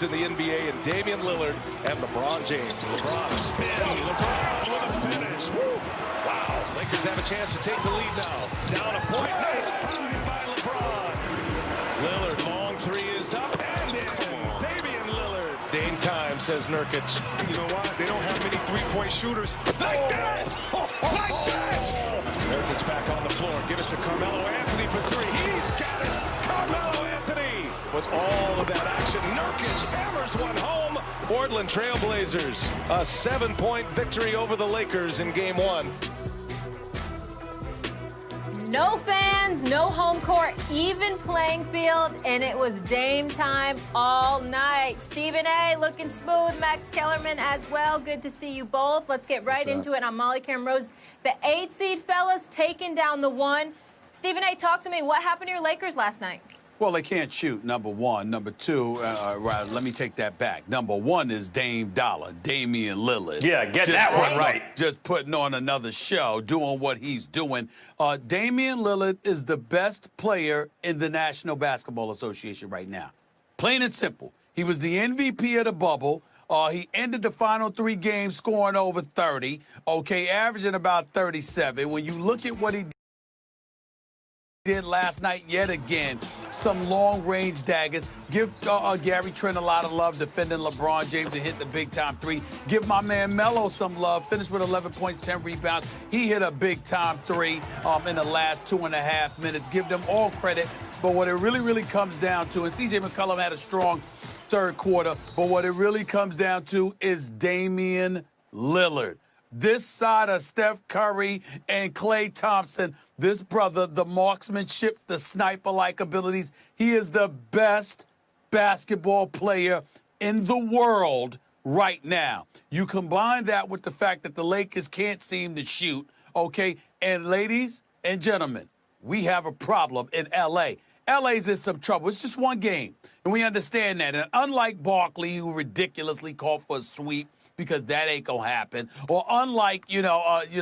in the NBA, and Damian Lillard and LeBron James. LeBron spin. LeBron with a finish. Woo. Wow. Lakers have a chance to take the lead now. Down a point. Nice find by LeBron. Lillard, long three is up and in. Damian Lillard. Dame time, says Nurkic. You know why? They don't have many three-point shooters like that. Like that. Nurkic back on the floor. Give it to Carmelo Anthony for three. He's got it. Carmelo Anthony with all of that action. Nurkic hammers one home. Portland Trailblazers, a 7-point victory over the Lakers in Game 1. No fans, no home court, even playing field, and it was Dame time all night. Stephen A. looking smooth, Max Kellerman as well. Good to see you both. Let's get right into it. I'm Molly Karen Rose. The 8 seed fellas taking down the 1. Stephen A., talk to me. What happened to your Lakers last night? Well, they can't shoot, number one. Number two, let me take that back. Number one is Dame Dollar, Damian Lillard. Yeah, get that one right. Just putting on another show, doing what he's doing. Damian Lillard is the best player in the National Basketball Association right now. Plain and simple. He was the MVP of the bubble. He ended the final 3 games scoring over 30, okay, averaging about 37. When you look at what he did last night, yet again, some long-range daggers. Give Gary Trent a lot of love defending LeBron James and hitting the big-time 3. Give my man Melo some love. Finished with 11 points, 10 rebounds. He hit a big-time 3 in the last 2.5 minutes. Give them all credit. But what it really comes down to, and C.J. McCollum had a strong third quarter, but what it really comes down to is Damian Lillard. This side of Steph Curry and Klay Thompson, this brother, the marksmanship, the sniper-like abilities, he is the best basketball player in the world right now. You combine that with the fact that the Lakers can't seem to shoot, okay? And ladies and gentlemen, we have a problem in L.A. LA's in some trouble. It's just one game, and we understand that. And unlike Barkley, who ridiculously called for a sweep, because that ain't gonna happen. Or unlike,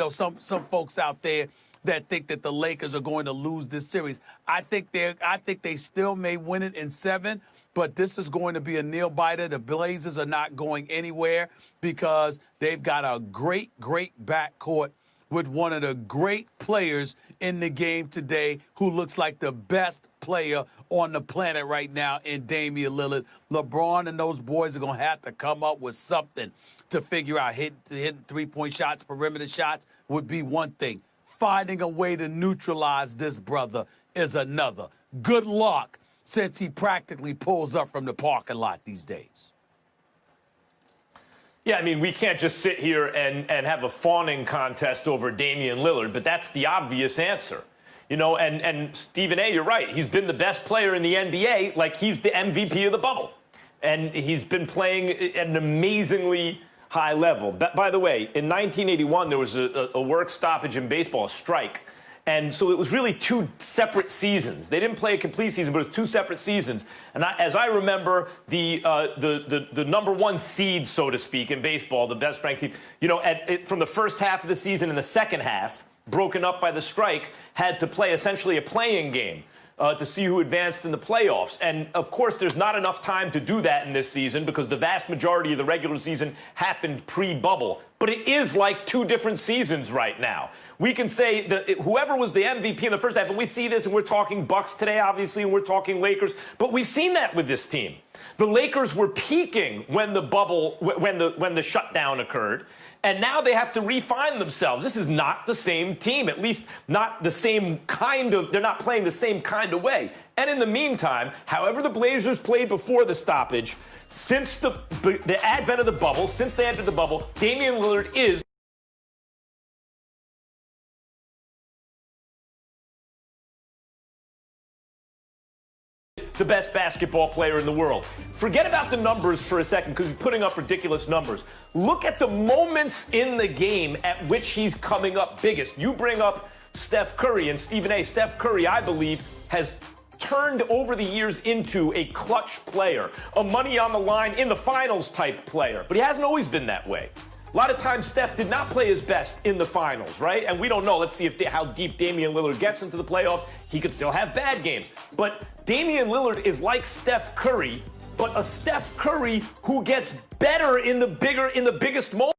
some folks out there that think that the Lakers are going to lose this series. I think they still may win it in 7, but this is going to be a nail biter. The Blazers are not going anywhere because they've got a great backcourt with one of the great players in the game today who looks like the best player on the planet right now in Damian Lillard. LeBron and those boys are going to have to come up with something to figure out. Hitting three-point shots, perimeter shots would be one thing. Finding a way to neutralize this brother is another. Good luck, since he practically pulls up from the parking lot these days. Yeah, I mean, we can't just sit here and have a fawning contest over Damian Lillard, but that's the obvious answer. You know, and Stephen A., you're right. He's been the best player in the NBA, like he's the MVP of the bubble. And he's been playing at an amazingly high level. By the way, in 1981, there was a work stoppage in baseball, a strike. And so it was really 2 separate seasons. They didn't play a complete season, but it was 2 separate seasons. And as I remember, the number 1 seed, so to speak, in baseball, the best ranked team, from the first half of the season and the second half, broken up by the strike, had to play essentially a playing game to see who advanced in the playoffs. And, of course, there's not enough time to do that in this season because the vast majority of the regular season happened pre-bubble. But it is like 2 different seasons right now. We can say that whoever was the MVP in the first half, and we see this, and we're talking Bucks today, obviously, and we're talking Lakers, but we've seen that with this team. The Lakers were peaking when the bubble, when the shutdown occurred, and now they have to refine themselves. This is not the same team, at least not the same kind of, they're not playing the same kind of way. And in the meantime, however the Blazers played before the stoppage, since the advent of the bubble, since they entered the bubble, Damian Lillard is the best basketball player in the world. Forget about the numbers for a second because he's putting up ridiculous numbers. Look at the moments in the game at which he's coming up biggest. You bring up Steph Curry, and Stephen A. Steph Curry, I believe, has turned over the years into a clutch player, a money on the line in the finals type player. But he hasn't always been that way. A lot of times Steph did not play his best in the finals, right? And we don't know. Let's see how deep Damian Lillard gets into the playoffs. He could still have bad games. But Damian Lillard is like Steph Curry but a Steph Curry who gets better in the biggest moments.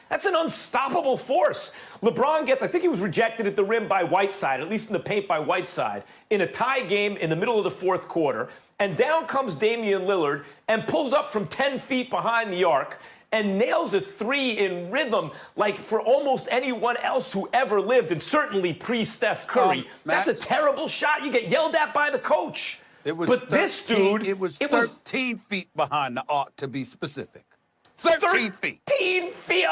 That's an unstoppable force. LeBron gets, I think he was rejected at the rim by Whiteside, at least in the paint by Whiteside, in a tie game in the middle of the fourth quarter. And down comes Damian Lillard and pulls up from 10 feet behind the arc and nails a three in rhythm like for almost anyone else who ever lived, and certainly pre-Steph Curry. That's a terrible shot. You get yelled at by the coach. It was but 13, this dude, it was 13 feet behind the arc, to be specific. 13 feet. 13 feet.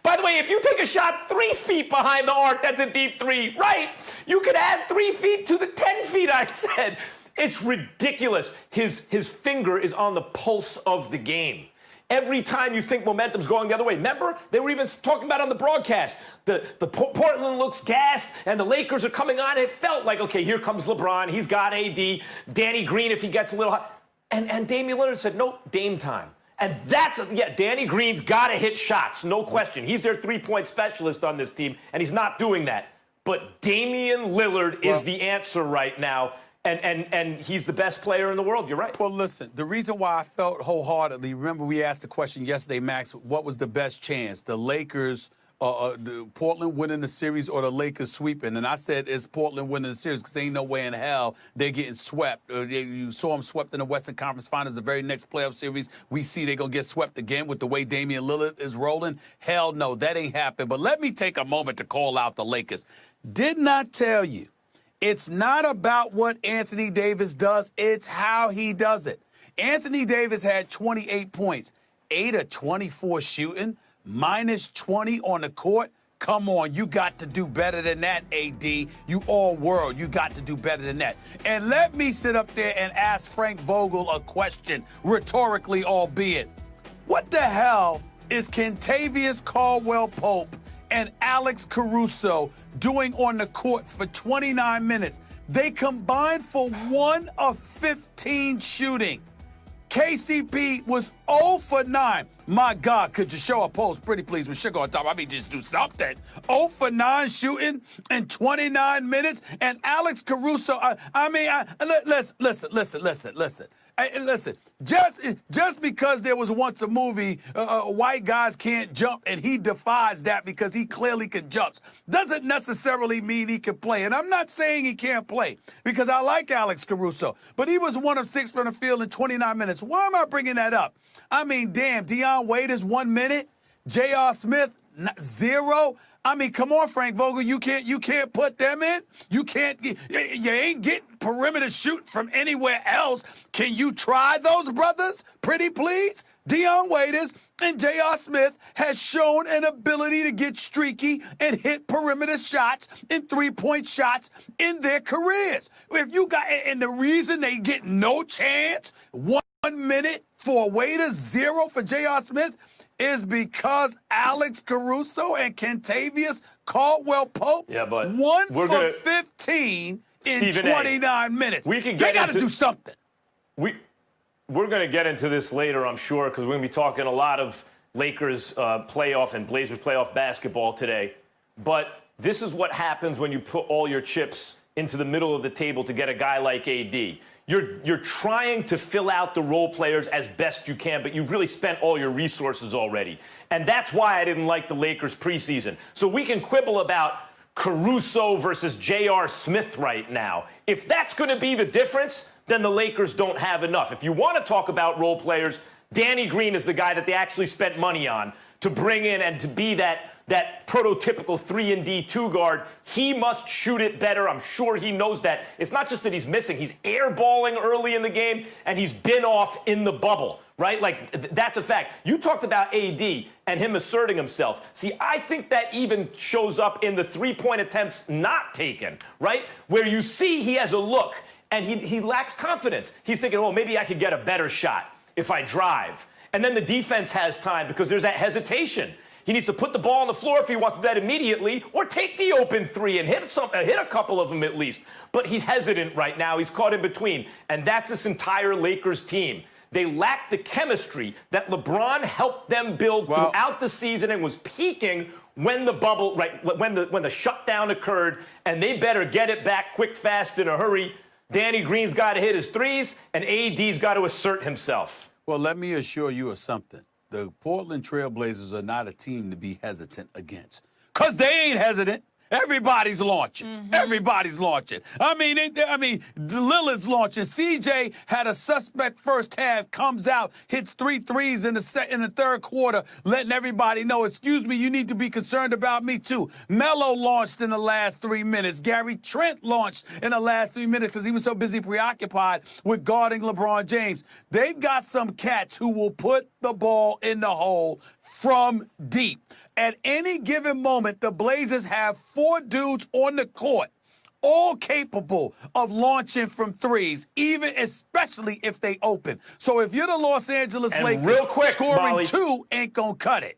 By the way, if you take a shot 3 feet behind the arc, that's a deep three, right? You could add 3 feet to the 10 feet I said. It's ridiculous. His finger is on the pulse of the game. Every time you think momentum's going the other way. Remember, they were even talking about on the broadcast. The Portland looks gassed, and the Lakers are coming on. It felt like, okay, here comes LeBron. He's got AD. Danny Green, if he gets a little hot. And Damian Lillard said, nope, Dame time. And Danny Green's got to hit shots, no question. He's their three-point specialist on this team, and he's not doing that. But Damian Lillard is the answer right now, and he's the best player in the world. You're right. Well, listen, the reason why I felt wholeheartedly, remember we asked the question yesterday, Max, what was the best chance? The Lakers, Portland winning the series or the Lakers sweeping? And I said it's Portland winning the series because there ain't no way in hell they're getting swept. You saw them swept in the Western Conference Finals, the very next playoff series. We see they're going to get swept again with the way Damian Lillard is rolling. Hell no, that ain't happening. But let me take a moment to call out the Lakers. Did not tell you, it's not about what Anthony Davis does, it's how he does it. Anthony Davis had 28 points, 8 of 24 shooting, minus 20 on the court. Come on, you got to do better than that, AD. You all world, you got to do better than that. And let me sit up there and ask Frank Vogel a question, rhetorically albeit. What the hell is Kentavious Caldwell-Pope and Alex Caruso doing on the court for 29 minutes? They combined for 1 of 15 shooting. KCP was 0 for 9. My God, could you show a post, pretty please, with sugar on top? I mean, just do something. 0 for 9 shooting in 29 minutes. And Alex Caruso, listen. Hey, listen, just because there was once a movie, white guys can't jump, and he defies that because he clearly can jump, doesn't necessarily mean he can play. And I'm not saying he can't play because I like Alex Caruso, but he was 1 of 6 from the field in 29 minutes. Why am I bringing that up? I mean, damn, Deion Waiters 1 minute, J.R. Smith 0. I mean, come on, Frank Vogel, you can't put them in. You ain't getting perimeter shoot from anywhere else. Can you try those brothers? Pretty please. Deion Waiters and J.R. Smith has shown an ability to get streaky and hit perimeter shots and three-point shots in their careers. If you got, and the reason they get no chance, 1 minute for Waiters, 0 for J.R. Smith, is because Alex Caruso and Kentavious Caldwell-Pope won for 15 in 29 minutes. They got to do something. We're going to get into this later, I'm sure, because we're going to be talking a lot of Lakers playoff and Blazers playoff basketball today. But this is what happens when you put all your chips into the middle of the table to get a guy like AD. You're trying to fill out the role players as best you can, but you've really spent all your resources already. And that's why I didn't like the Lakers preseason. So we can quibble about Caruso versus J.R. Smith right now. If that's going to be the difference, then the Lakers don't have enough. If you want to talk about role players, Danny Green is the guy that they actually spent money on to bring in and to be that prototypical 3-and-D 2 guard. He must shoot it better. I'm sure he knows that. It's not just that he's missing. He's airballing early in the game, and he's been off in the bubble, right? Like, that's a fact. You talked about AD and him asserting himself. See, I think that even shows up in the three-point attempts not taken, right? Where you see he has a look, and he lacks confidence. He's thinking, oh, maybe I could get a better shot if I drive. And then the defense has time because there's that hesitation. He needs to put the ball on the floor if he wants to do that immediately, or take the open three and hit a couple of them at least. But he's hesitant right now. He's caught in between. And that's this entire Lakers team. They lack the chemistry that LeBron helped them build throughout the season and was peaking when the bubble, right, when the shutdown occurred, and they better get it back quick, fast, in a hurry. Danny Green's got to hit his threes, and AD's got to assert himself. Well, let me assure you of something. The Portland TrailBlazers are not a team to be hesitant against. Because they ain't hesitant. Everybody's launching. Everybody's launching. Lillard's launching. CJ had a suspect first half, comes out, hits 3 threes in the third quarter, letting everybody know, excuse me, you need to be concerned about me too. Melo launched in the last 3 minutes. Gary Trent launched in the last 3 minutes because he was so busy preoccupied with guarding LeBron James. They've got some cats who will put the ball in the hole from deep. At any given moment, the Blazers have 4 dudes on the court, all capable of launching from threes, especially if they open. So if you're the Los Angeles Lakers, real quick, scoring Molly, 2 ain't gonna cut it.